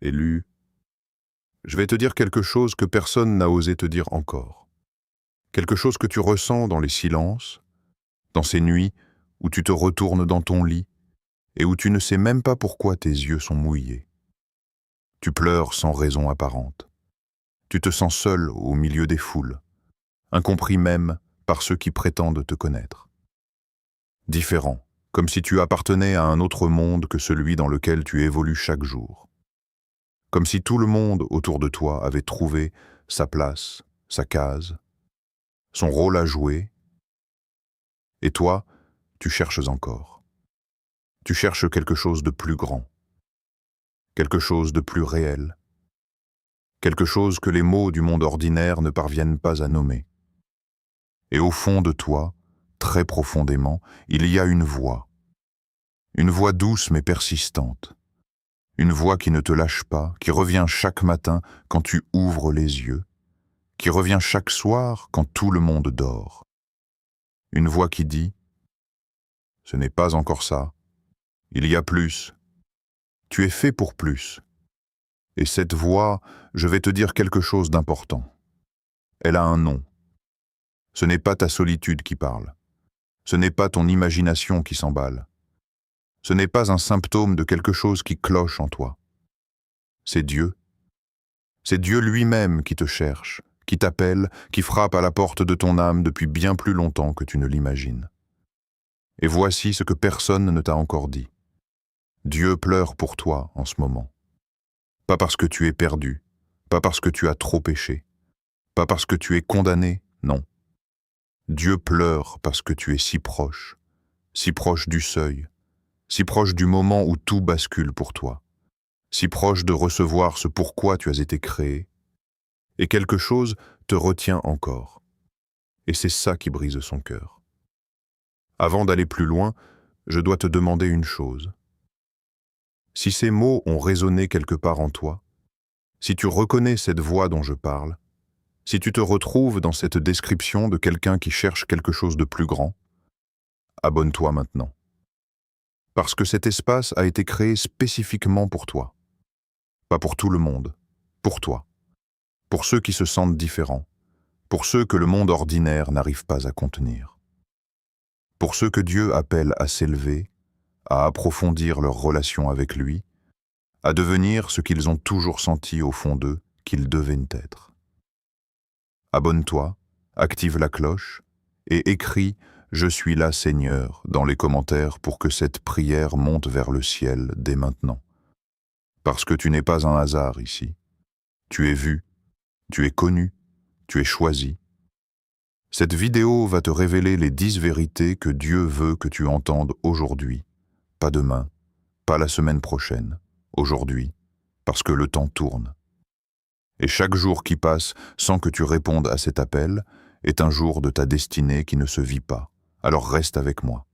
Élu, je vais te dire quelque chose que personne n'a osé te dire encore. Quelque chose que tu ressens dans les silences, dans ces nuits où tu te retournes dans ton lit et où tu ne sais même pas pourquoi tes yeux sont mouillés. Tu pleures sans raison apparente. Tu te sens seul au milieu des foules, incompris même par ceux qui prétendent te connaître. Différent, comme si tu appartenais à un autre monde que celui dans lequel tu évolues chaque jour. Comme si tout le monde autour de toi avait trouvé sa place, sa case, son rôle à jouer, et toi, tu cherches encore. Tu cherches quelque chose de plus grand, quelque chose de plus réel, quelque chose que les mots du monde ordinaire ne parviennent pas à nommer. Et au fond de toi, très profondément, il y a une voix douce mais persistante, une voix qui ne te lâche pas, qui revient chaque matin quand tu ouvres les yeux, qui revient chaque soir quand tout le monde dort. Une voix qui dit « Ce n'est pas encore ça, il y a plus, tu es fait pour plus. » Et cette voix, je vais te dire quelque chose d'important. Elle a un nom. Ce n'est pas ta solitude qui parle. Ce n'est pas ton imagination qui s'emballe. Ce n'est pas un symptôme de quelque chose qui cloche en toi. C'est Dieu. C'est Dieu lui-même qui te cherche, qui t'appelle, qui frappe à la porte de ton âme depuis bien plus longtemps que tu ne l'imagines. Et voici ce que personne ne t'a encore dit. Dieu pleure pour toi en ce moment. Pas parce que tu es perdu, pas parce que tu as trop péché, pas parce que tu es condamné, non. Dieu pleure parce que tu es si proche du seuil, si proche du moment où tout bascule pour toi, si proche de recevoir ce pourquoi tu as été créé, et quelque chose te retient encore. Et c'est ça qui brise son cœur. Avant d'aller plus loin, je dois te demander une chose. Si ces mots ont résonné quelque part en toi, si tu reconnais cette voix dont je parle, si tu te retrouves dans cette description de quelqu'un qui cherche quelque chose de plus grand, abonne-toi maintenant. Parce que cet espace a été créé spécifiquement pour toi. Pas pour tout le monde, pour toi. Pour ceux qui se sentent différents, pour ceux que le monde ordinaire n'arrive pas à contenir. Pour ceux que Dieu appelle à s'élever, à approfondir leur relation avec lui, à devenir ce qu'ils ont toujours senti au fond d'eux qu'ils devaient être. Abonne-toi, active la cloche et écris « Je suis là, Seigneur » dans les commentaires pour que cette prière monte vers le ciel dès maintenant. Parce que tu n'es pas un hasard ici. Tu es vu, tu es connu, tu es choisi. Cette vidéo va te révéler les 10 vérités que Dieu veut que tu entendes aujourd'hui, pas demain, pas la semaine prochaine, aujourd'hui, parce que le temps tourne. Et chaque jour qui passe sans que tu répondes à cet appel est un jour de ta destinée qui ne se vit pas. Alors reste avec moi.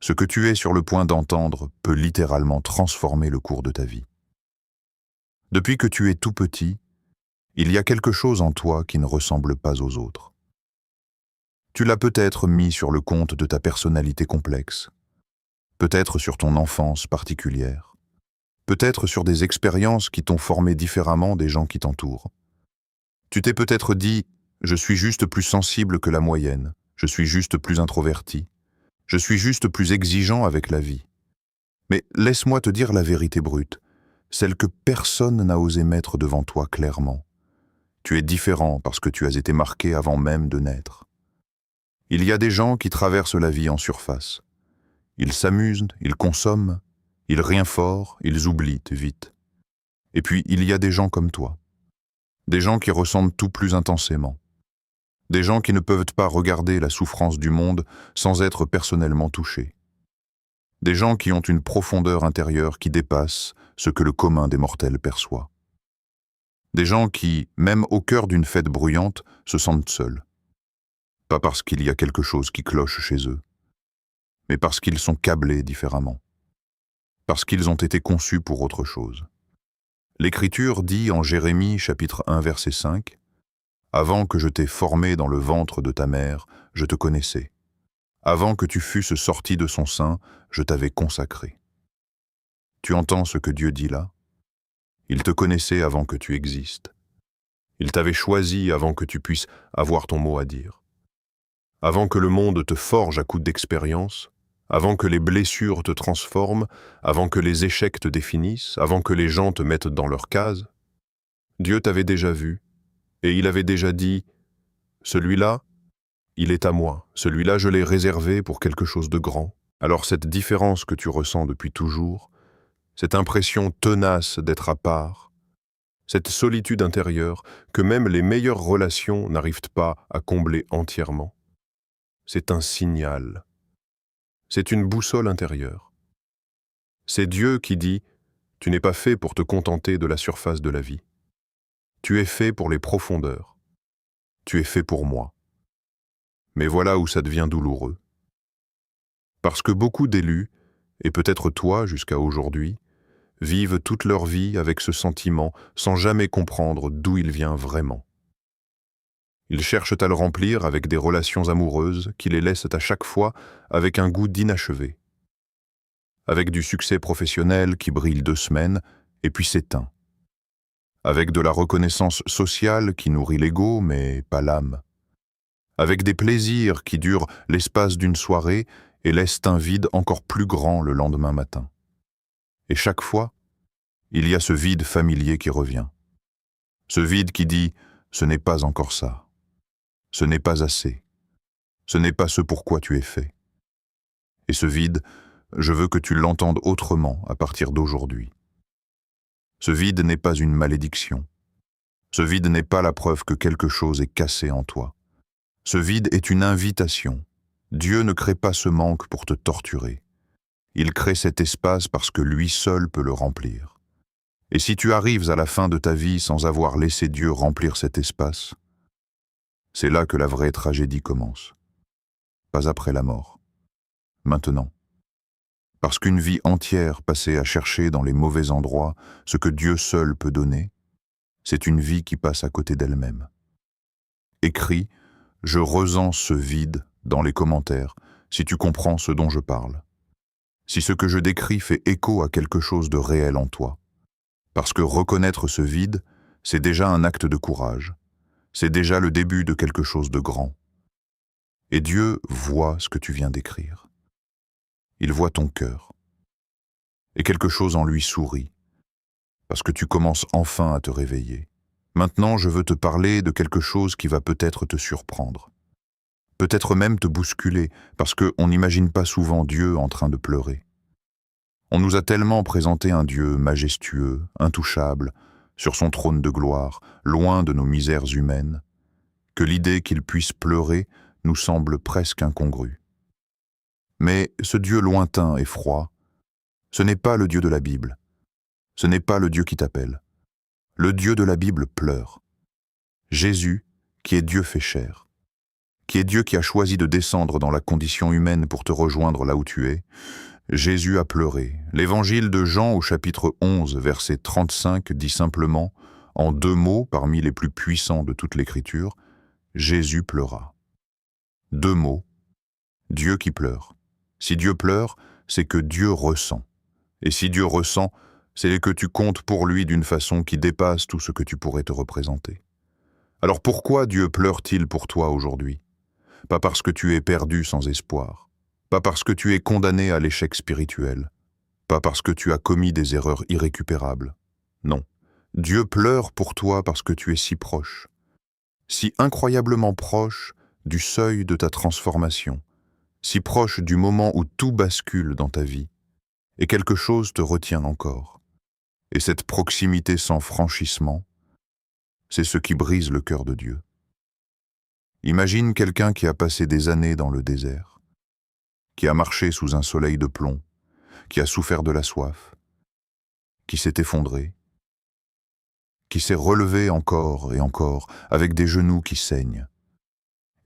Ce que tu es sur le point d'entendre peut littéralement transformer le cours de ta vie. Depuis que tu es tout petit, il y a quelque chose en toi qui ne ressemble pas aux autres. Tu l'as peut-être mis sur le compte de ta personnalité complexe, peut-être sur ton enfance particulière, peut-être sur des expériences qui t'ont formé différemment des gens qui t'entourent. Tu t'es peut-être dit « Je suis juste plus sensible que la moyenne, je suis juste plus introverti, je suis juste plus exigeant avec la vie. » Mais laisse-moi te dire la vérité brute, celle que personne n'a osé mettre devant toi clairement. Tu es différent parce que tu as été marqué avant même de naître. Il y a des gens qui traversent la vie en surface. Ils s'amusent, ils consomment, ils rien fort, ils oublient vite. Et puis il y a des gens comme toi. Des gens qui ressentent tout plus intensément. Des gens qui ne peuvent pas regarder la souffrance du monde sans être personnellement touchés. Des gens qui ont une profondeur intérieure qui dépasse ce que le commun des mortels perçoit. Des gens qui, même au cœur d'une fête bruyante, se sentent seuls. Pas parce qu'il y a quelque chose qui cloche chez eux, mais parce qu'ils sont câblés différemment. Parce qu'ils ont été conçus pour autre chose. L'Écriture dit en Jérémie chapitre 1 verset 5 « Avant que je t'ai formé dans le ventre de ta mère, je te connaissais. Avant que tu fusses sorti de son sein, je t'avais consacré. » Tu entends ce que Dieu dit là? Il te connaissait avant que tu existes. Il t'avait choisi avant que tu puisses avoir ton mot à dire. Avant que le monde te forge à coups d'expérience, avant que les blessures te transforment, avant que les échecs te définissent, avant que les gens te mettent dans leur case, Dieu t'avait déjà vu, et il avait déjà dit « Celui-là, il est à moi, celui-là je l'ai réservé pour quelque chose de grand ». Alors cette différence que tu ressens depuis toujours, cette impression tenace d'être à part, cette solitude intérieure que même les meilleures relations n'arrivent pas à combler entièrement, c'est un signal. C'est une boussole intérieure. C'est Dieu qui dit « Tu n'es pas fait pour te contenter de la surface de la vie. Tu es fait pour les profondeurs. Tu es fait pour moi. » Mais voilà où ça devient douloureux. Parce que beaucoup d'élus, et peut-être toi jusqu'à aujourd'hui, vivent toute leur vie avec ce sentiment sans jamais comprendre d'où il vient vraiment. Ils cherchent à le remplir avec des relations amoureuses qui les laissent à chaque fois avec un goût d'inachevé. Avec du succès professionnel qui brille 2 semaines et puis s'éteint. Avec de la reconnaissance sociale qui nourrit l'ego mais pas l'âme. Avec des plaisirs qui durent l'espace d'une soirée et laissent un vide encore plus grand le lendemain matin. Et chaque fois, il y a ce vide familier qui revient. Ce vide qui dit « ce n'est pas encore ça. Ce n'est pas assez. Ce n'est pas ce pourquoi tu es fait. » Et ce vide, je veux que tu l'entendes autrement à partir d'aujourd'hui. Ce vide n'est pas une malédiction. Ce vide n'est pas la preuve que quelque chose est cassé en toi. Ce vide est une invitation. Dieu ne crée pas ce manque pour te torturer. Il crée cet espace parce que lui seul peut le remplir. Et si tu arrives à la fin de ta vie sans avoir laissé Dieu remplir cet espace, c'est là que la vraie tragédie commence. Pas après la mort. Maintenant. Parce qu'une vie entière passée à chercher dans les mauvais endroits ce que Dieu seul peut donner, c'est une vie qui passe à côté d'elle-même. Écris « Je ressens ce vide » dans les commentaires, si tu comprends ce dont je parle. Si ce que je décris fait écho à quelque chose de réel en toi. Parce que reconnaître ce vide, c'est déjà un acte de courage. C'est déjà le début de quelque chose de grand. Et Dieu voit ce que tu viens d'écrire. Il voit ton cœur. Et quelque chose en lui sourit, parce que tu commences enfin à te réveiller. Maintenant, je veux te parler de quelque chose qui va peut-être te surprendre. Peut-être même te bousculer, parce qu'on n'imagine pas souvent Dieu en train de pleurer. On nous a tellement présenté un Dieu majestueux, intouchable, sur son trône de gloire, loin de nos misères humaines, que l'idée qu'il puisse pleurer nous semble presque incongrue. Mais ce Dieu lointain et froid, ce n'est pas le Dieu de la Bible. Ce n'est pas le Dieu qui t'appelle. Le Dieu de la Bible pleure. Jésus, qui est Dieu fait chair, qui est Dieu qui a choisi de descendre dans la condition humaine pour te rejoindre là où tu es, Jésus a pleuré. L'évangile de Jean au chapitre 11, verset 35 dit simplement, en 2 mots parmi les plus puissants de toute l'Écriture, Jésus pleura. 2 mots, Dieu qui pleure. Si Dieu pleure, c'est que Dieu ressent. Et si Dieu ressent, c'est que tu comptes pour lui d'une façon qui dépasse tout ce que tu pourrais te représenter. Alors pourquoi Dieu pleure-t-il pour toi aujourd'hui? Pas parce que tu es perdu sans espoir, pas parce que tu es condamné à l'échec spirituel, pas parce que tu as commis des erreurs irrécupérables. Non, Dieu pleure pour toi parce que tu es si proche, si incroyablement proche du seuil de ta transformation, si proche du moment où tout bascule dans ta vie, et quelque chose te retient encore. Et cette proximité sans franchissement, c'est ce qui brise le cœur de Dieu. Imagine quelqu'un qui a passé des années dans le désert, qui a marché sous un soleil de plomb, qui a souffert de la soif, qui s'est effondré, qui s'est relevé encore et encore avec des genoux qui saignent,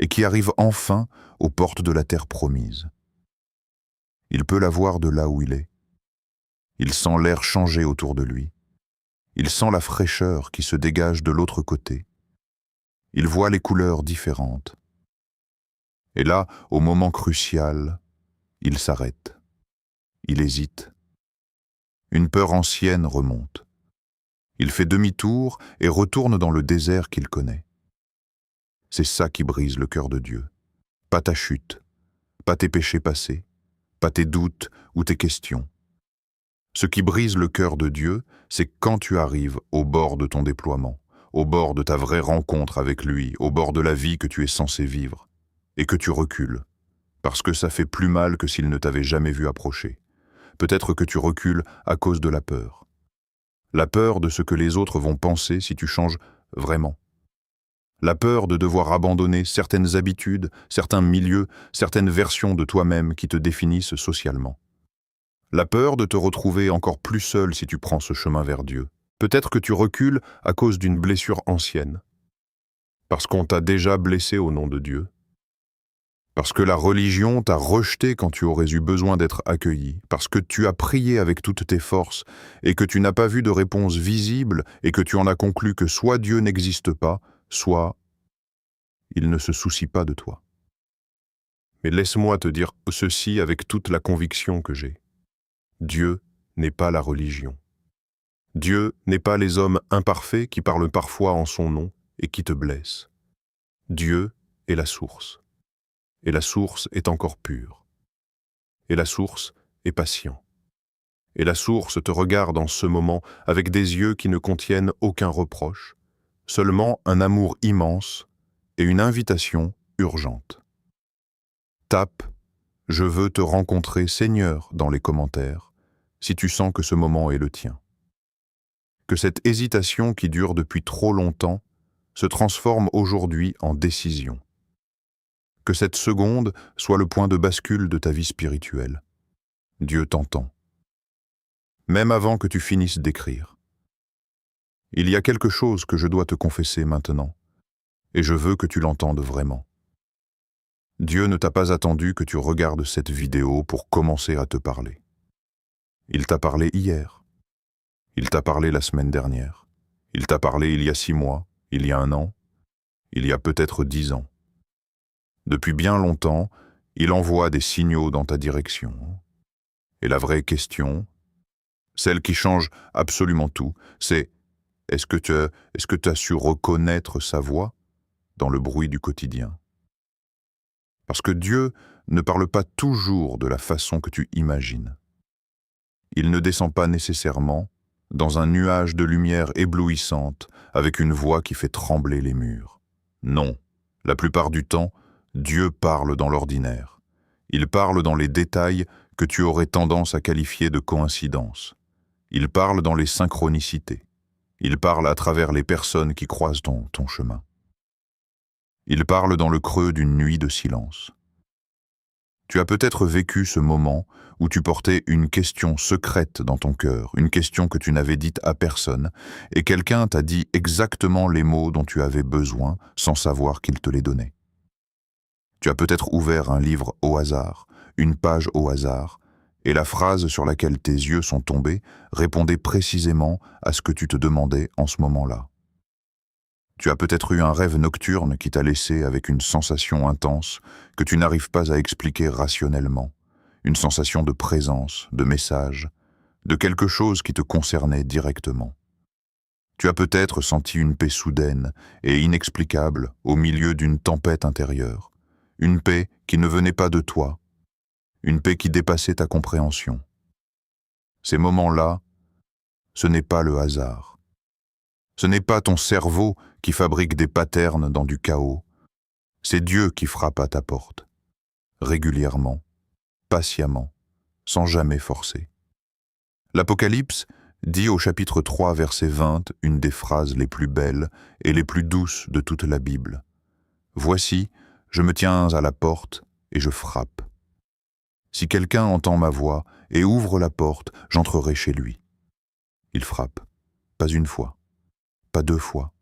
et qui arrive enfin aux portes de la terre promise. Il peut la voir de là où il est. Il sent l'air changer autour de lui. Il sent la fraîcheur qui se dégage de l'autre côté. Il voit les couleurs différentes. Et là, au moment crucial, il s'arrête. Il hésite. Une peur ancienne remonte. Il fait demi-tour et retourne dans le désert qu'il connaît. C'est ça qui brise le cœur de Dieu. Pas ta chute, pas tes péchés passés, pas tes doutes ou tes questions. Ce qui brise le cœur de Dieu, c'est quand tu arrives au bord de ton déploiement, au bord de ta vraie rencontre avec lui, au bord de la vie que tu es censé vivre, et que tu recules, parce que ça fait plus mal que s'il ne t'avait jamais vu approcher. Peut-être que tu recules à cause de la peur. La peur de ce que les autres vont penser si tu changes vraiment. La peur de devoir abandonner certaines habitudes, certains milieux, certaines versions de toi-même qui te définissent socialement. La peur de te retrouver encore plus seul si tu prends ce chemin vers Dieu. Peut-être que tu recules à cause d'une blessure ancienne, parce qu'on t'a déjà blessé au nom de Dieu, parce que la religion t'a rejeté quand tu aurais eu besoin d'être accueilli, parce que tu as prié avec toutes tes forces et que tu n'as pas vu de réponse visible et que tu en as conclu que soit Dieu n'existe pas, soit il ne se soucie pas de toi. Mais laisse-moi te dire ceci avec toute la conviction que j'ai. Dieu n'est pas la religion. Dieu n'est pas les hommes imparfaits qui parlent parfois en son nom et qui te blessent. Dieu est la source. Et la source est encore pure. Et la source est patient. Et la source te regarde en ce moment avec des yeux qui ne contiennent aucun reproche, seulement un amour immense et une invitation urgente. Tape « Je veux te rencontrer, Seigneur » dans les commentaires, si tu sens que ce moment est le tien. Que cette hésitation qui dure depuis trop longtemps se transforme aujourd'hui en décision. Que cette seconde soit le point de bascule de ta vie spirituelle. Dieu t'entend. Même avant que tu finisses d'écrire. Il y a quelque chose que je dois te confesser maintenant, et je veux que tu l'entendes vraiment. Dieu ne t'a pas attendu que tu regardes cette vidéo pour commencer à te parler. Il t'a parlé hier. Il t'a parlé la semaine dernière. Il t'a parlé il y a 6 mois, il y a 1 an, il y a peut-être 10 ans. Depuis bien longtemps, il envoie des signaux dans ta direction. Et la vraie question, celle qui change absolument tout, c'est est-ce que tu as su reconnaître sa voix dans le bruit du quotidien? Parce que Dieu ne parle pas toujours de la façon que tu imagines. Il ne descend pas nécessairement dans un nuage de lumière éblouissante avec une voix qui fait trembler les murs. Non, la plupart du temps, Dieu parle dans l'ordinaire. Il parle dans les détails que tu aurais tendance à qualifier de coïncidence. Il parle dans les synchronicités. Il parle à travers les personnes qui croisent ton chemin. Il parle dans le creux d'une nuit de silence. Tu as peut-être vécu ce moment où tu portais une question secrète dans ton cœur, une question que tu n'avais dite à personne, et quelqu'un t'a dit exactement les mots dont tu avais besoin sans savoir qu'il te les donnait. Tu as peut-être ouvert un livre au hasard, une page au hasard, et la phrase sur laquelle tes yeux sont tombés répondait précisément à ce que tu te demandais en ce moment-là. Tu as peut-être eu un rêve nocturne qui t'a laissé avec une sensation intense que tu n'arrives pas à expliquer rationnellement, une sensation de présence, de message, de quelque chose qui te concernait directement. Tu as peut-être senti une paix soudaine et inexplicable au milieu d'une tempête intérieure, une paix qui ne venait pas de toi, une paix qui dépassait ta compréhension. Ces moments-là, ce n'est pas le hasard. Ce n'est pas ton cerveau qui fabrique des patterns dans du chaos. C'est Dieu qui frappe à ta porte, régulièrement, patiemment, sans jamais forcer. L'Apocalypse dit au chapitre 3, verset 20, une des phrases les plus belles et les plus douces de toute la Bible. « Voici, je me tiens à la porte et je frappe. Si quelqu'un entend ma voix et ouvre la porte, j'entrerai chez lui. » Il frappe, pas une fois, pas 2 fois,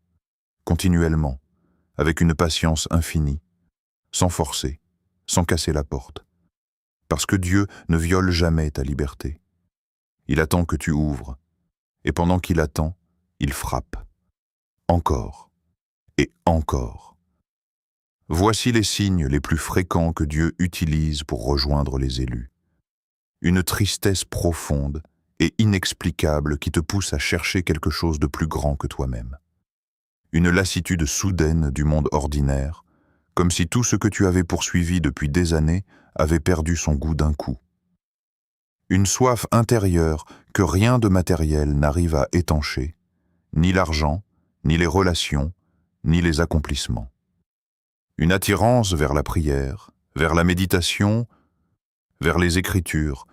continuellement, avec une patience infinie, sans forcer, sans casser la porte. Parce que Dieu ne viole jamais ta liberté. Il attend que tu ouvres, et pendant qu'il attend, il frappe. Encore et encore. Voici les signes les plus fréquents que Dieu utilise pour rejoindre les élus. Une tristesse profonde et inexplicable qui te pousse à chercher quelque chose de plus grand que toi-même. Une lassitude soudaine du monde ordinaire, comme si tout ce que tu avais poursuivi depuis des années avait perdu son goût d'un coup. Une soif intérieure que rien de matériel n'arrive à étancher, ni l'argent, ni les relations, ni les accomplissements. Une attirance vers la prière, vers la méditation, vers les Écritures,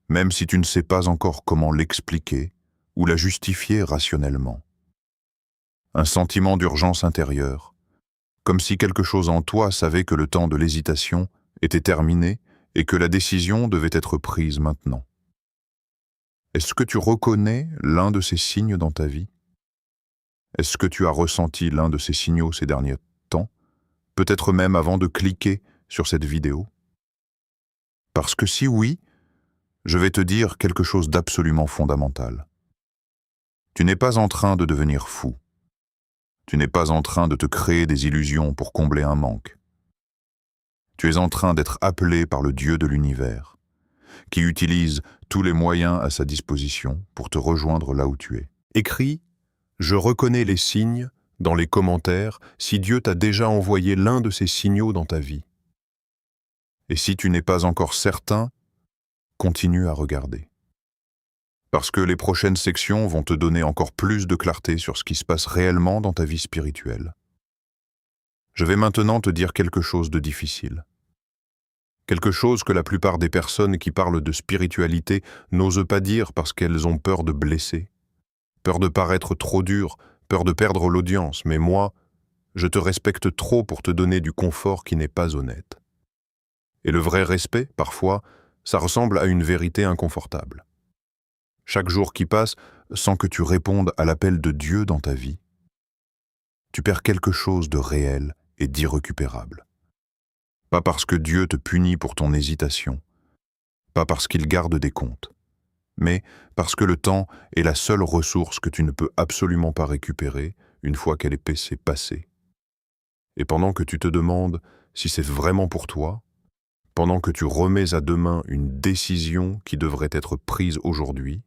même si tu ne sais pas encore comment l'expliquer ou la justifier rationnellement. Un sentiment d'urgence intérieure, comme si quelque chose en toi savait que le temps de l'hésitation était terminé et que la décision devait être prise maintenant. Est-ce que tu reconnais l'un de ces signes dans ta vie? Est-ce que tu as ressenti l'un de ces signaux ces derniers temps, peut-être même avant de cliquer sur cette vidéo? Parce que si oui, je vais te dire quelque chose d'absolument fondamental. Tu n'es pas en train de devenir fou. Tu n'es pas en train de te créer des illusions pour combler un manque. Tu es en train d'être appelé par le Dieu de l'univers, qui utilise tous les moyens à sa disposition pour te rejoindre là où tu es. Écris « Je reconnais les signes » dans les commentaires si Dieu t'a déjà envoyé l'un de ces signaux dans ta vie. Et si tu n'es pas encore certain, continue à regarder. Parce que les prochaines sections vont te donner encore plus de clarté sur ce qui se passe réellement dans ta vie spirituelle. Je vais maintenant te dire quelque chose de difficile. Quelque chose que la plupart des personnes qui parlent de spiritualité n'osent pas dire parce qu'elles ont peur de blesser, peur de paraître trop dur, peur de perdre l'audience, mais moi, je te respecte trop pour te donner du confort qui n'est pas honnête. Et le vrai respect, parfois, ça ressemble à une vérité inconfortable. Chaque jour qui passe sans que tu répondes à l'appel de Dieu dans ta vie, tu perds quelque chose de réel et d'irrécupérable. Pas parce que Dieu te punit pour ton hésitation, pas parce qu'il garde des comptes, mais parce que le temps est la seule ressource que tu ne peux absolument pas récupérer une fois qu'elle est passée. Et pendant que tu te demandes si c'est vraiment pour toi, pendant que tu remets à demain une décision qui devrait être prise aujourd'hui,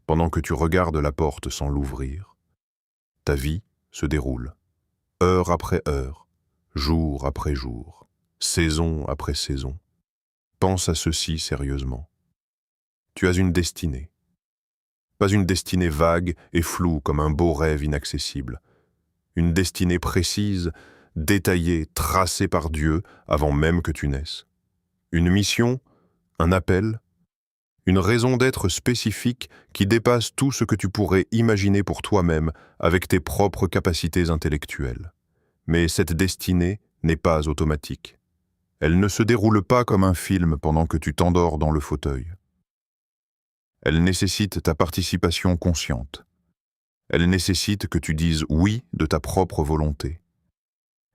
pendant que tu regardes la porte sans l'ouvrir, ta vie se déroule, heure après heure, jour après jour, saison après saison. Pense à ceci sérieusement. Tu as une destinée. Pas une destinée vague et floue comme un beau rêve inaccessible. Une destinée précise, détaillée, tracée par Dieu avant même que tu naisses. Une mission, un appel, une raison d'être spécifique qui dépasse tout ce que tu pourrais imaginer pour toi-même avec tes propres capacités intellectuelles. Mais cette destinée n'est pas automatique. Elle ne se déroule pas comme un film pendant que tu t'endors dans le fauteuil. Elle nécessite ta participation consciente. Elle nécessite que tu dises oui de ta propre volonté.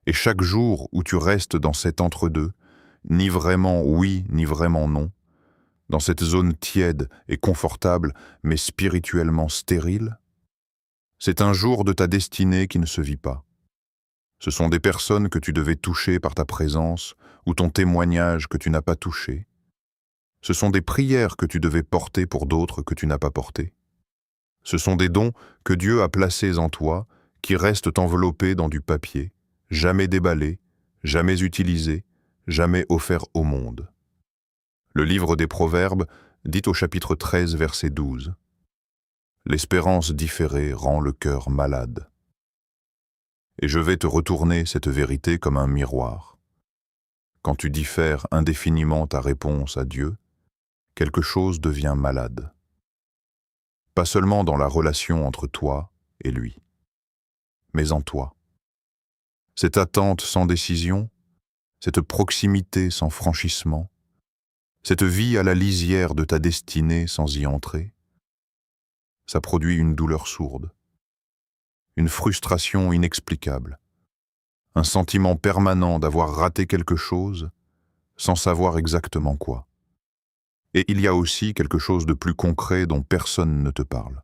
Et chaque jour où tu restes dans cet entre-deux, ni vraiment oui, ni vraiment non, dans cette zone tiède et confortable, mais spirituellement stérile, c'est un jour de ta destinée qui ne se vit pas. Ce sont des personnes que tu devais toucher par ta présence ou ton témoignage que tu n'as pas touché. Ce sont des prières que tu devais porter pour d'autres que tu n'as pas portées. Ce sont des dons que Dieu a placés en toi qui restent enveloppés dans du papier, jamais déballés, jamais utilisés, jamais offerts au monde. Le livre des Proverbes dit au chapitre 13, verset 12 « L'espérance différée rend le cœur malade. » Et je vais te retourner cette vérité comme un miroir. Quand tu diffères indéfiniment ta réponse à Dieu, quelque chose devient malade. Pas seulement dans la relation entre toi et lui, mais en toi. Cette attente sans décision, cette proximité sans franchissement, cette vie à la lisière de ta destinée sans y entrer, ça produit une douleur sourde, une frustration inexplicable, un sentiment permanent d'avoir raté quelque chose sans savoir exactement quoi. Et il y a aussi quelque chose de plus concret dont personne ne te parle.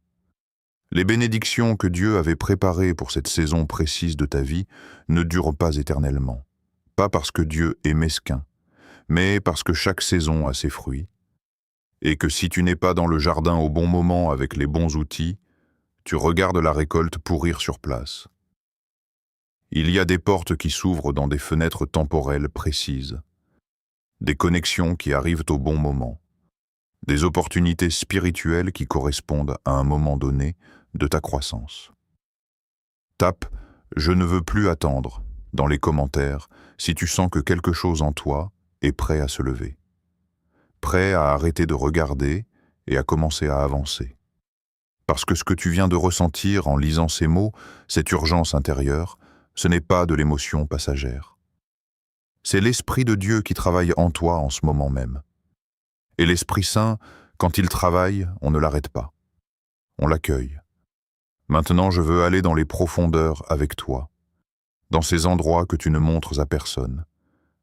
Les bénédictions que Dieu avait préparées pour cette saison précise de ta vie ne durent pas éternellement. Pas parce que Dieu est mesquin, mais parce que chaque saison a ses fruits. et que si tu n'es pas dans le jardin au bon moment avec les bons outils, tu regardes la récolte pourrir sur place. Il y a des portes qui s'ouvrent dans des fenêtres temporelles précises, des connexions qui arrivent au bon moment, des opportunités spirituelles qui correspondent à un moment donné de ta croissance. Tape « Je ne veux plus attendre » dans les commentaires si tu sens que quelque chose en toi est prêt à se lever, prêt à arrêter de regarder et à commencer à avancer. Parce que ce que tu viens de ressentir en lisant ces mots, cette urgence intérieure, ce n'est pas de l'émotion passagère. C'est l'Esprit de Dieu qui travaille en toi en ce moment même. Et l'Esprit Saint, quand il travaille, on ne l'arrête pas. On l'accueille. Maintenant, je veux aller dans les profondeurs avec toi, dans ces endroits que tu ne montres à personne,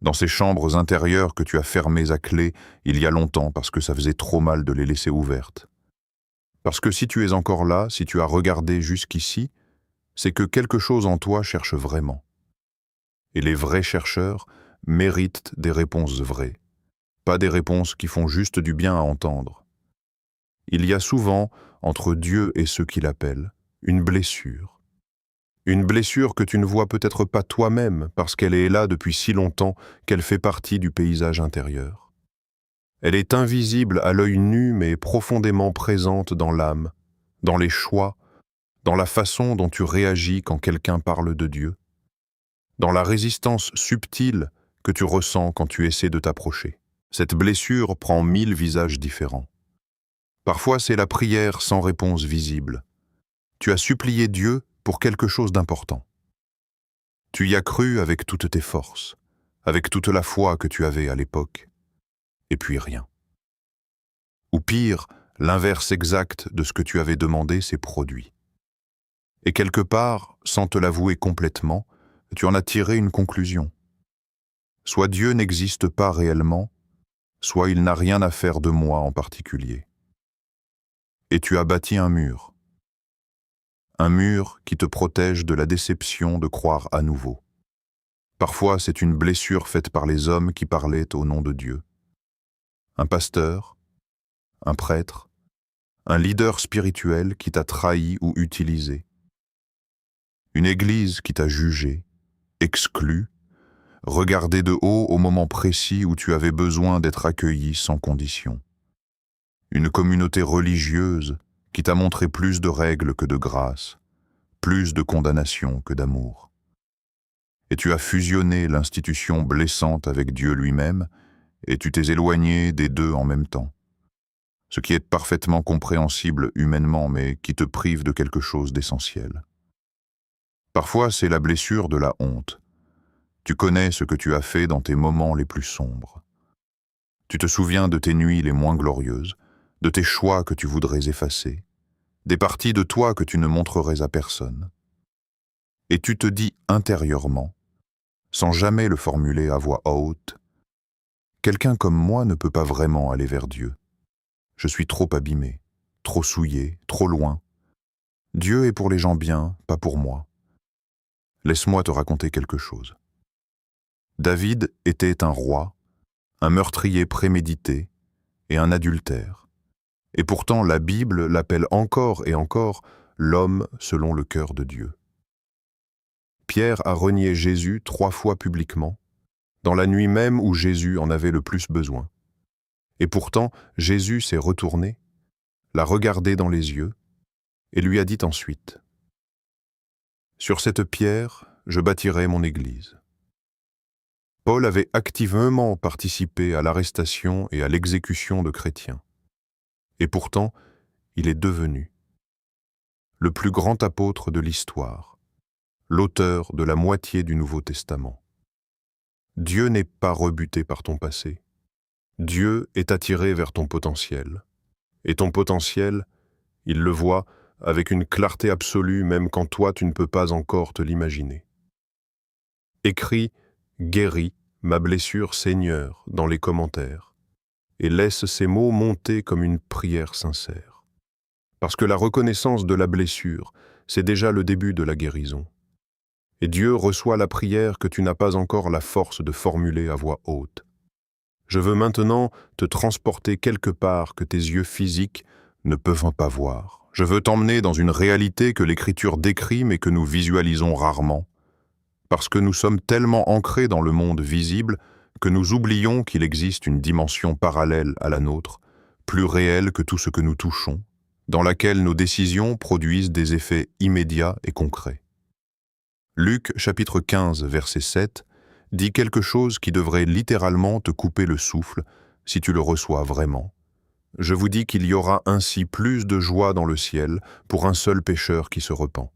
dans ces chambres intérieures que tu as fermées à clé il y a longtemps parce que ça faisait trop mal de les laisser ouvertes. Parce que si tu es encore là, si tu as regardé jusqu'ici, c'est que quelque chose en toi cherche vraiment. Et les vrais chercheurs méritent des réponses vraies, pas des réponses qui font juste du bien à entendre. Il y a souvent, entre Dieu et ceux qui l'appellent, une blessure. Une blessure que tu ne vois peut-être pas toi-même parce qu'elle est là depuis si longtemps qu'elle fait partie du paysage intérieur. Elle est invisible à l'œil nu mais profondément présente dans l'âme, dans les choix, dans la façon dont tu réagis quand quelqu'un parle de Dieu, dans la résistance subtile que tu ressens quand tu essaies de t'approcher. Cette blessure prend 1000 visages différents. Parfois, c'est la prière sans réponse visible. Tu as supplié Dieu pour quelque chose d'important. Tu y as cru avec toutes tes forces, avec toute la foi que tu avais à l'époque, et puis rien. Ou pire, l'inverse exact de ce que tu avais demandé s'est produit. Et quelque part, sans te l'avouer complètement, tu en as tiré une conclusion. Soit Dieu n'existe pas réellement, soit il n'a rien à faire de moi en particulier. Et tu as bâti un mur qui te protège de la déception de croire à nouveau. Parfois, c'est une blessure faite par les hommes qui parlaient au nom de Dieu. Un pasteur, un prêtre, un leader spirituel qui t'a trahi ou utilisé. Une église qui t'a jugé, exclu, regardé de haut au moment précis où tu avais besoin d'être accueilli sans condition. Une communauté religieuse qui t'a montré plus de règles que de grâce, plus de condamnation que d'amour. Et tu as fusionné l'institution blessante avec Dieu lui-même, et tu t'es éloigné des deux en même temps. Ce qui est parfaitement compréhensible humainement, mais qui te prive de quelque chose d'essentiel. Parfois, c'est la blessure de la honte. Tu connais ce que tu as fait dans tes moments les plus sombres. Tu te souviens de tes nuits les moins glorieuses, de tes choix que tu voudrais effacer, des parties de toi que tu ne montrerais à personne. Et tu te dis intérieurement, sans jamais le formuler à voix haute, « Quelqu'un comme moi ne peut pas vraiment aller vers Dieu. Je suis trop abîmé, trop souillé, trop loin. Dieu est pour les gens bien, pas pour moi. Laisse-moi te raconter quelque chose. » David était un roi, un meurtrier prémédité et un adultère. Et pourtant, la Bible l'appelle encore et encore l'homme selon le cœur de Dieu. Pierre a renié Jésus 3 fois publiquement, dans la nuit même où Jésus en avait le plus besoin. Et pourtant, Jésus s'est retourné, l'a regardé dans les yeux, et lui a dit ensuite « Sur cette pierre, je bâtirai mon Église. » Paul avait activement participé à l'arrestation et à l'exécution de chrétiens. Et pourtant, il est devenu le plus grand apôtre de l'histoire, l'auteur de la moitié du Nouveau Testament. Dieu n'est pas rebuté par ton passé. Dieu est attiré vers ton potentiel. Et ton potentiel, il le voit avec une clarté absolue même quand toi tu ne peux pas encore te l'imaginer. Écris « Guéris ma blessure Seigneur » dans les commentaires et laisse ces mots monter comme une prière sincère. Parce que la reconnaissance de la blessure, c'est déjà le début de la guérison. Et Dieu reçoit la prière que tu n'as pas encore la force de formuler à voix haute. Je veux maintenant te transporter quelque part que tes yeux physiques ne peuvent pas voir. Je veux t'emmener dans une réalité que l'Écriture décrit mais que nous visualisons rarement, parce que nous sommes tellement ancrés dans le monde visible que nous oublions qu'il existe une dimension parallèle à la nôtre, plus réelle que tout ce que nous touchons, dans laquelle nos décisions produisent des effets immédiats et concrets. Luc chapitre 15, verset 7, dit quelque chose qui devrait littéralement te couper le souffle si tu le reçois vraiment. Je vous dis qu'il y aura ainsi plus de joie dans le ciel pour un seul pécheur qui se repent,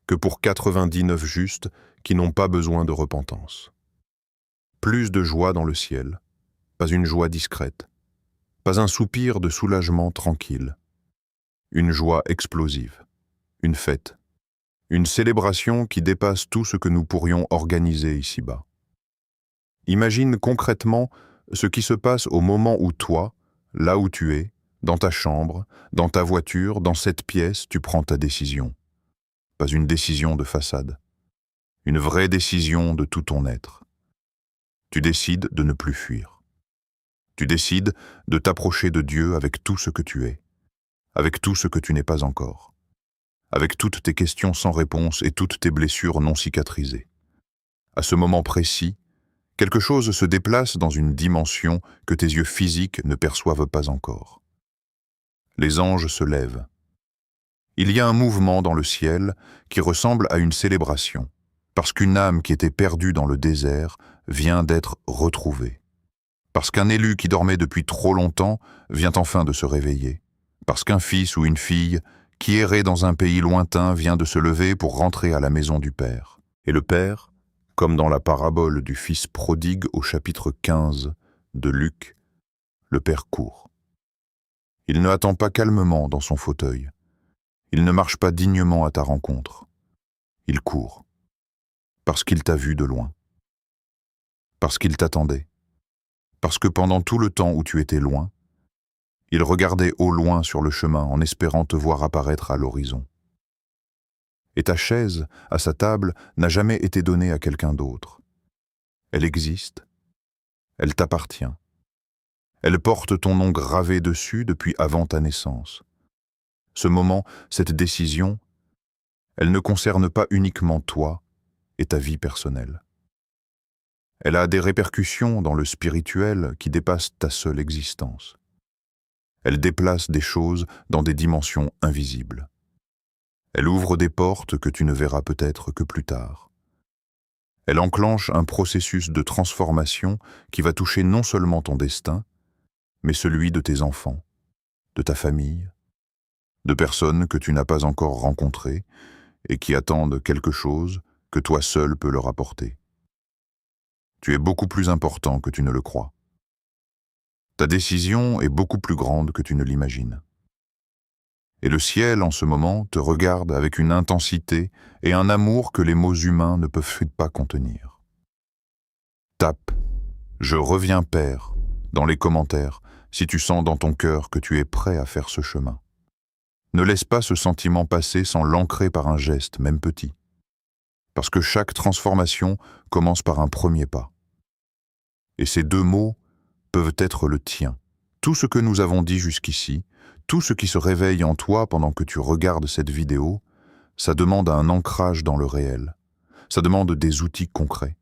que pour 99 justes qui n'ont pas besoin de repentance. Plus de joie dans le ciel, pas une joie discrète, pas un soupir de soulagement tranquille, une joie explosive, une fête, une célébration qui dépasse tout ce que nous pourrions organiser ici-bas. Imagine concrètement ce qui se passe au moment où toi, là où tu es, dans ta chambre, dans ta voiture, dans cette pièce, tu prends ta décision. Pas une décision de façade, une vraie décision de tout ton être. Tu décides de ne plus fuir. Tu décides de t'approcher de Dieu avec tout ce que tu es, avec tout ce que tu n'es pas encore, avec toutes tes questions sans réponse et toutes tes blessures non cicatrisées. À ce moment précis, quelque chose se déplace dans une dimension que tes yeux physiques ne perçoivent pas encore. Les anges se lèvent. Il y a un mouvement dans le ciel qui ressemble à une célébration, parce qu'une âme qui était perdue dans le désert vient d'être retrouvée. Parce qu'un élu qui dormait depuis trop longtemps vient enfin de se réveiller. Parce qu'un fils ou une fille qui errait dans un pays lointain vient de se lever pour rentrer à la maison du Père. Et le Père, comme dans la parabole du fils prodigue au chapitre 15 de Luc, le Père court. Il ne attend pas calmement dans son fauteuil. Il ne marche pas dignement à ta rencontre. Il court. Parce qu'il t'a vu de loin. Parce qu'il t'attendait. Parce que pendant tout le temps où tu étais loin, il regardait au loin sur le chemin en espérant te voir apparaître à l'horizon. Et ta chaise, à sa table, n'a jamais été donnée à quelqu'un d'autre. Elle existe. Elle t'appartient. Elle porte ton nom gravé dessus depuis avant ta naissance. Ce moment, cette décision, elle ne concerne pas uniquement toi et ta vie personnelle. Elle a des répercussions dans le spirituel qui dépassent ta seule existence. Elle déplace des choses dans des dimensions invisibles. Elle ouvre des portes que tu ne verras peut-être que plus tard. Elle enclenche un processus de transformation qui va toucher non seulement ton destin, mais celui de tes enfants, de ta famille, de personnes que tu n'as pas encore rencontrées et qui attendent quelque chose que toi seul peux leur apporter. Tu es beaucoup plus important que tu ne le crois. Ta décision est beaucoup plus grande que tu ne l'imagines. Et le ciel, en ce moment, te regarde avec une intensité et un amour que les mots humains ne peuvent pas contenir. Tape « Je reviens Père » dans les commentaires si tu sens dans ton cœur que tu es prêt à faire ce chemin. Ne laisse pas ce sentiment passer sans l'ancrer par un geste, même petit. Parce que chaque transformation commence par un premier pas. Et ces deux mots peuvent être le tien. Tout ce que nous avons dit jusqu'ici, tout ce qui se réveille en toi pendant que tu regardes cette vidéo, ça demande un ancrage dans le réel. Ça demande des outils concrets.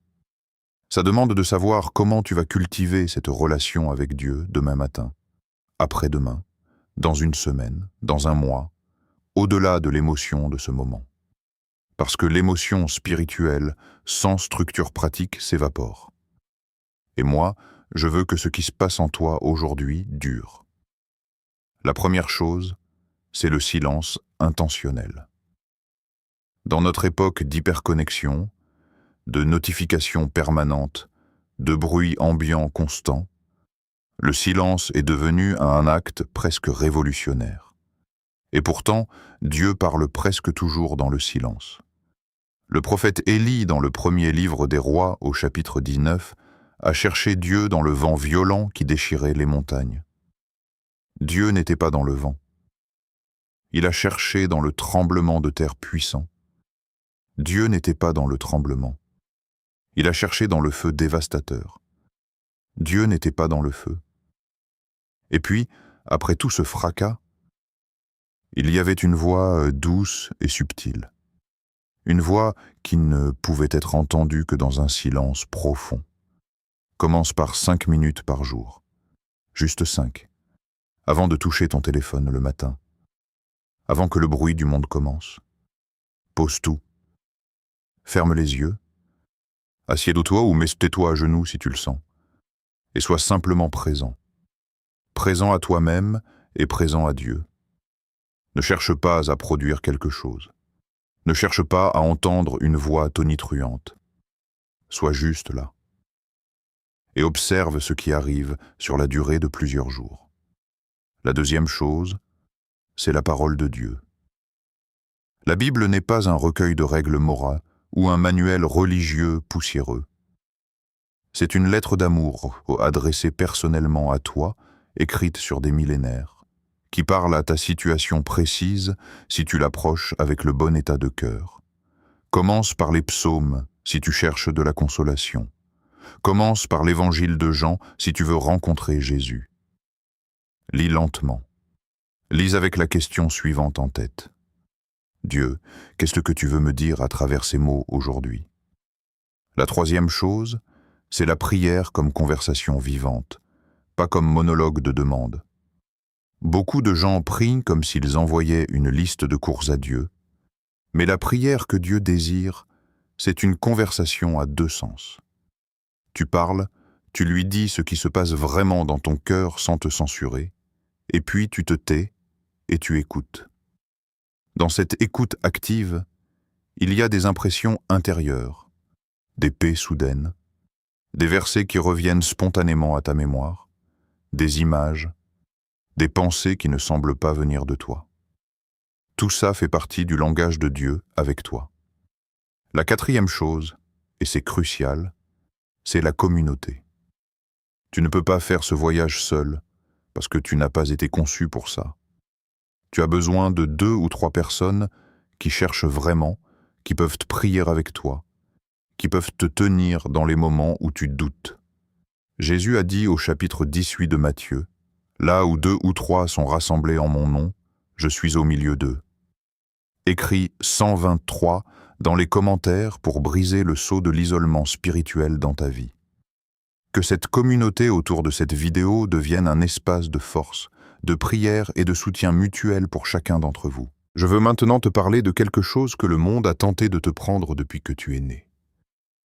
Ça demande de savoir comment tu vas cultiver cette relation avec Dieu demain matin, après-demain, dans une semaine, dans un mois, au-delà de l'émotion de ce moment. Parce que l'émotion spirituelle, sans structure pratique, s'évapore. Et moi, je veux que ce qui se passe en toi aujourd'hui dure. La première chose, c'est le silence intentionnel. Dans notre époque d'hyperconnexion, de notifications permanentes, de bruit ambiant constant, le silence est devenu un acte presque révolutionnaire. Et pourtant, Dieu parle presque toujours dans le silence. Le prophète Élie, dans le premier livre des rois, au chapitre 19, a cherché Dieu dans le vent violent qui déchirait les montagnes. Dieu n'était pas dans le vent. Il a cherché dans le tremblement de terre puissant. Dieu n'était pas dans le tremblement. Il a cherché dans le feu dévastateur. Dieu n'était pas dans le feu. Et puis, après tout ce fracas, il y avait une voix douce et subtile. Une voix qui ne pouvait être entendue que dans un silence profond. Commence par 5 minutes par jour. Juste 5. Avant de toucher ton téléphone le matin. Avant que le bruit du monde commence. Pose tout. Ferme les yeux. Assieds-toi ou mets-toi à genoux si tu le sens. Et sois simplement présent. Présent à toi-même et présent à Dieu. Ne cherche pas à produire quelque chose. Ne cherche pas à entendre une voix tonitruante. Sois juste là. Et observe ce qui arrive sur la durée de plusieurs jours. La deuxième chose, c'est la parole de Dieu. La Bible n'est pas un recueil de règles morales ou un manuel religieux poussiéreux. C'est une lettre d'amour adressée personnellement à toi, écrite sur des millénaires, qui parle à ta situation précise si tu l'approches avec le bon état de cœur. Commence par les psaumes si tu cherches de la consolation. Commence par l'évangile de Jean si tu veux rencontrer Jésus. Lis lentement. Lis avec la question suivante en tête. Dieu, qu'est-ce que tu veux me dire à travers ces mots aujourd'hui? La troisième chose, c'est la prière comme conversation vivante, pas comme monologue de demande. Beaucoup de gens prient comme s'ils envoyaient une liste de courses à Dieu, mais la prière que Dieu désire, c'est une conversation à deux sens. Tu parles, tu lui dis ce qui se passe vraiment dans ton cœur sans te censurer, et puis tu te tais et tu écoutes. Dans cette écoute active, il y a des impressions intérieures, des paix soudaines, des versets qui reviennent spontanément à ta mémoire, des images, des pensées qui ne semblent pas venir de toi. Tout ça fait partie du langage de Dieu avec toi. La quatrième chose, et c'est crucial, c'est la communauté. Tu ne peux pas faire ce voyage seul, parce que tu n'as pas été conçu pour ça. Tu as besoin de 2 ou 3 personnes qui cherchent vraiment, qui peuvent te prier avec toi, qui peuvent te tenir dans les moments où tu doutes. Jésus a dit au chapitre 18 de Matthieu, « Là où 2 ou 3 sont rassemblés en mon nom, je suis au milieu d'eux. » Écris 123 dans les commentaires pour briser le sceau de l'isolement spirituel dans ta vie. Que cette communauté autour de cette vidéo devienne un espace de force, de prière et de soutien mutuel pour chacun d'entre vous. Je veux maintenant te parler de quelque chose que le monde a tenté de te prendre depuis que tu es né.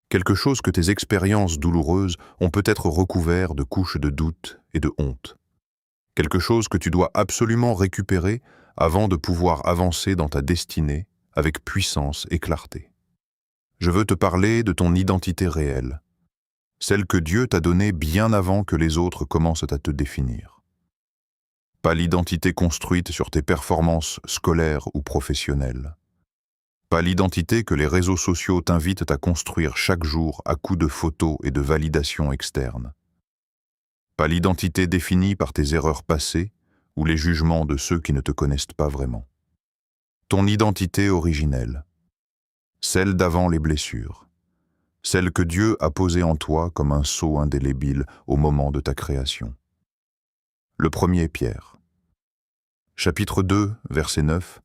Quelque chose que tes expériences douloureuses ont peut-être recouvert de couches de doute et de honte. Quelque chose que tu dois absolument récupérer avant de pouvoir avancer dans ta destinée avec puissance et clarté. Je veux te parler de ton identité réelle, celle que Dieu t'a donnée bien avant que les autres commencent à te définir. Pas l'identité construite sur tes performances scolaires ou professionnelles. Pas l'identité que les réseaux sociaux t'invitent à construire chaque jour à coups de photos et de validations externes. Pas l'identité définie par tes erreurs passées ou les jugements de ceux qui ne te connaissent pas vraiment. Ton identité originelle, celle d'avant les blessures, celle que Dieu a posée en toi comme un sceau indélébile au moment de ta création. Le premier Pierre. Chapitre 2, verset 9,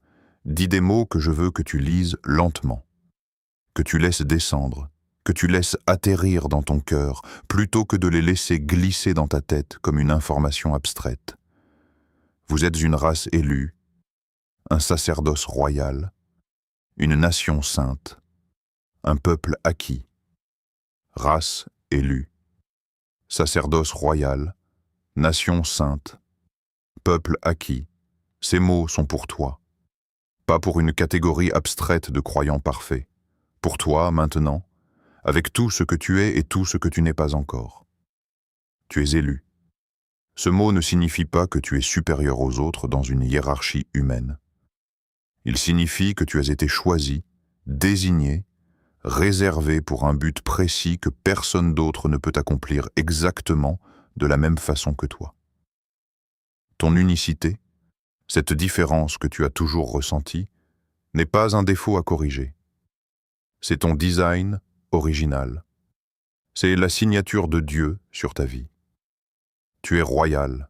dit des mots que je veux que tu lises lentement, que tu laisses descendre, que tu laisses atterrir dans ton cœur, plutôt que de les laisser glisser dans ta tête comme une information abstraite. Vous êtes une race élue, un sacerdoce royal, une nation sainte, un peuple acquis, race élue, sacerdoce royal, nation sainte, peuple acquis. Ces mots sont pour toi, pas pour une catégorie abstraite de croyants parfaits. Pour toi, maintenant, avec tout ce que tu es et tout ce que tu n'es pas encore. Tu es élu. Ce mot ne signifie pas que tu es supérieur aux autres dans une hiérarchie humaine. Il signifie que tu as été choisi, désigné, réservé pour un but précis que personne d'autre ne peut accomplir exactement de la même façon que toi. Ton unicité, cette différence que tu as toujours ressentie, n'est pas un défaut à corriger. C'est ton design original. C'est la signature de Dieu sur ta vie. Tu es royal.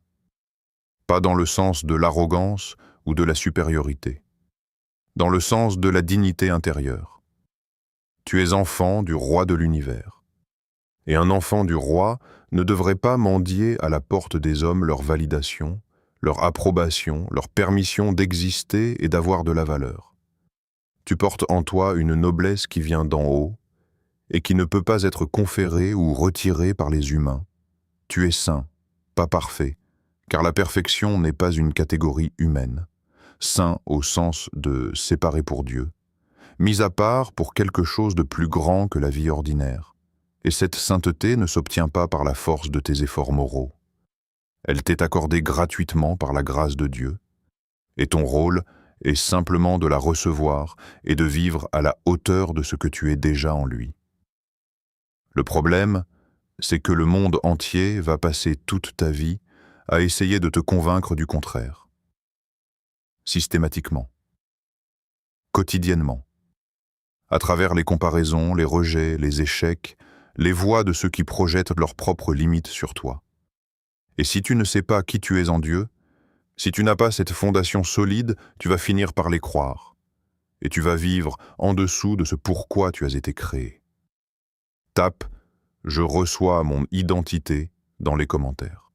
Pas dans le sens de l'arrogance ou de la supériorité, dans le sens de la dignité intérieure. Tu es enfant du roi de l'univers. Et un enfant du roi ne devrait pas mendier à la porte des hommes leur validation, leur approbation, leur permission d'exister et d'avoir de la valeur. Tu portes en toi une noblesse qui vient d'en haut et qui ne peut pas être conférée ou retirée par les humains. Tu es saint, pas parfait, car la perfection n'est pas une catégorie humaine. Saint au sens de séparé pour Dieu, mis à part pour quelque chose de plus grand que la vie ordinaire. Et cette sainteté ne s'obtient pas par la force de tes efforts moraux. Elle t'est accordée gratuitement par la grâce de Dieu, et ton rôle est simplement de la recevoir et de vivre à la hauteur de ce que tu es déjà en lui. Le problème, c'est que le monde entier va passer toute ta vie à essayer de te convaincre du contraire. Systématiquement, quotidiennement, à travers les comparaisons, les rejets, les échecs, les voix de ceux qui projettent leurs propres limites sur toi. Et si tu ne sais pas qui tu es en Dieu, si tu n'as pas cette fondation solide, tu vas finir par les croire. Et tu vas vivre en dessous de ce pourquoi tu as été créé. Tape « Je reçois mon identité » dans les commentaires.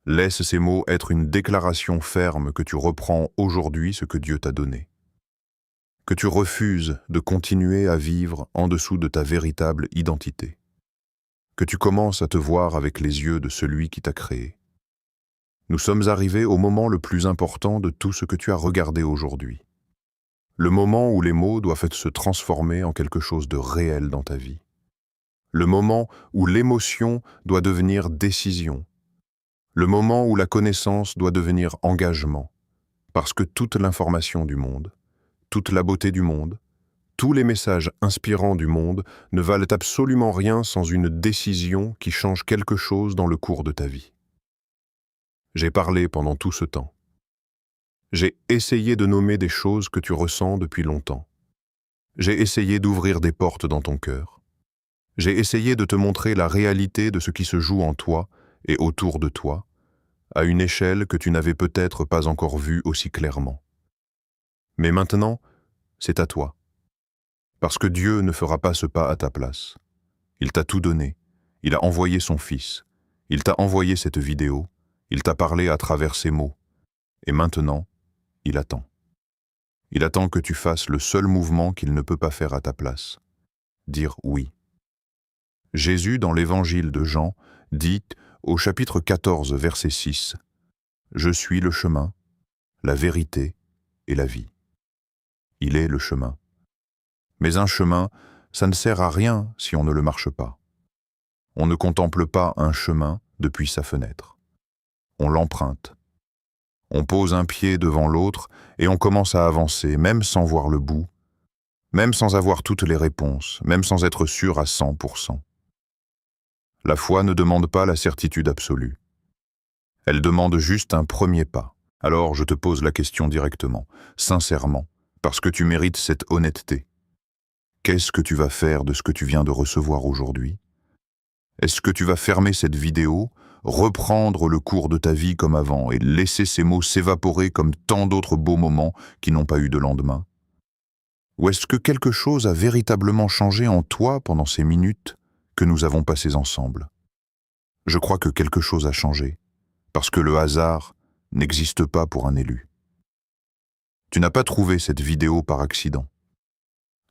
Laisse ces mots être une déclaration ferme que tu reprends aujourd'hui ce que Dieu t'a donné. Que tu refuses de continuer à vivre en dessous de ta véritable identité. Que tu commences à te voir avec les yeux de celui qui t'a créé. Nous sommes arrivés au moment le plus important de tout ce que tu as regardé aujourd'hui. Le moment où les mots doivent se transformer en quelque chose de réel dans ta vie. Le moment où l'émotion doit devenir décision. Le moment où la connaissance doit devenir engagement. Parce que toute l'information du monde, toute la beauté du monde, tous les messages inspirants du monde ne valent absolument rien sans une décision qui change quelque chose dans le cours de ta vie. J'ai parlé pendant tout ce temps. J'ai essayé de nommer des choses que tu ressens depuis longtemps. J'ai essayé d'ouvrir des portes dans ton cœur. J'ai essayé de te montrer la réalité de ce qui se joue en toi et autour de toi, à une échelle que tu n'avais peut-être pas encore vue aussi clairement. Mais maintenant, c'est à toi. Parce que Dieu ne fera pas ce pas à ta place. Il t'a tout donné. Il a envoyé son Fils. Il t'a envoyé cette vidéo. Il t'a parlé à travers ces mots. Et maintenant, il attend. Il attend que tu fasses le seul mouvement qu'il ne peut pas faire à ta place. Dire oui. Jésus, dans l'évangile de Jean, dit au chapitre 14, verset 6, « Je suis le chemin, la vérité et la vie. » Il est le chemin. Mais un chemin, ça ne sert à rien si on ne le marche pas. On ne contemple pas un chemin depuis sa fenêtre. On l'emprunte. On pose un pied devant l'autre et on commence à avancer, même sans voir le bout, même sans avoir toutes les réponses, même sans être sûr à 100%. La foi ne demande pas la certitude absolue. Elle demande juste un premier pas. Alors je te pose la question directement, sincèrement, parce que tu mérites cette honnêteté. Qu'est-ce que tu vas faire de ce que tu viens de recevoir aujourd'hui? Est-ce que tu vas fermer cette vidéo, reprendre le cours de ta vie comme avant et laisser ces mots s'évaporer comme tant d'autres beaux moments qui n'ont pas eu de lendemain? Ou est-ce que quelque chose a véritablement changé en toi pendant ces minutes que nous avons passées ensemble? Je crois que quelque chose a changé, parce que le hasard n'existe pas pour un élu. Tu n'as pas trouvé cette vidéo par accident.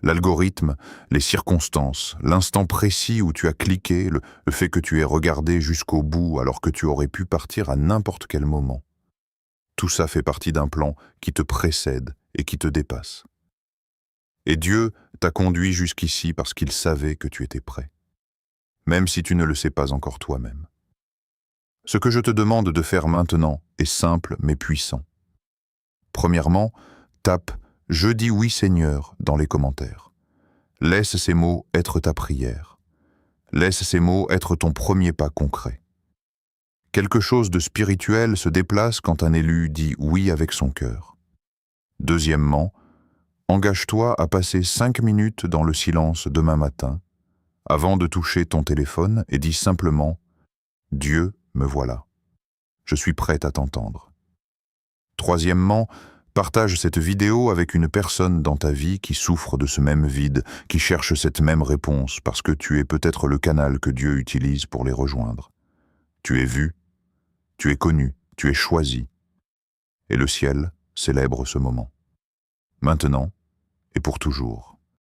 L'algorithme, les circonstances, l'instant précis où tu as cliqué, le fait que tu aies regardé jusqu'au bout alors que tu aurais pu partir à n'importe quel moment. Tout ça fait partie d'un plan qui te précède et qui te dépasse. Et Dieu t'a conduit jusqu'ici parce qu'il savait que tu étais prêt, même si tu ne le sais pas encore toi-même. Ce que je te demande de faire maintenant est simple mais puissant. Premièrement, tape « Je dis oui Seigneur » dans les commentaires. Laisse ces mots être ta prière. Laisse ces mots être ton premier pas concret. Quelque chose de spirituel se déplace quand un élu dit oui avec son cœur. Deuxièmement, engage-toi à passer 5 minutes dans le silence demain matin, avant de toucher ton téléphone et dis simplement « Dieu, me voilà ». Je suis prête à t'entendre. Troisièmement, partage cette vidéo avec une personne dans ta vie qui souffre de ce même vide, qui cherche cette même réponse, parce que tu es peut-être le canal que Dieu utilise pour les rejoindre. Tu es vu, tu es connu, tu es choisi. Et le ciel célèbre ce moment. Maintenant et pour toujours.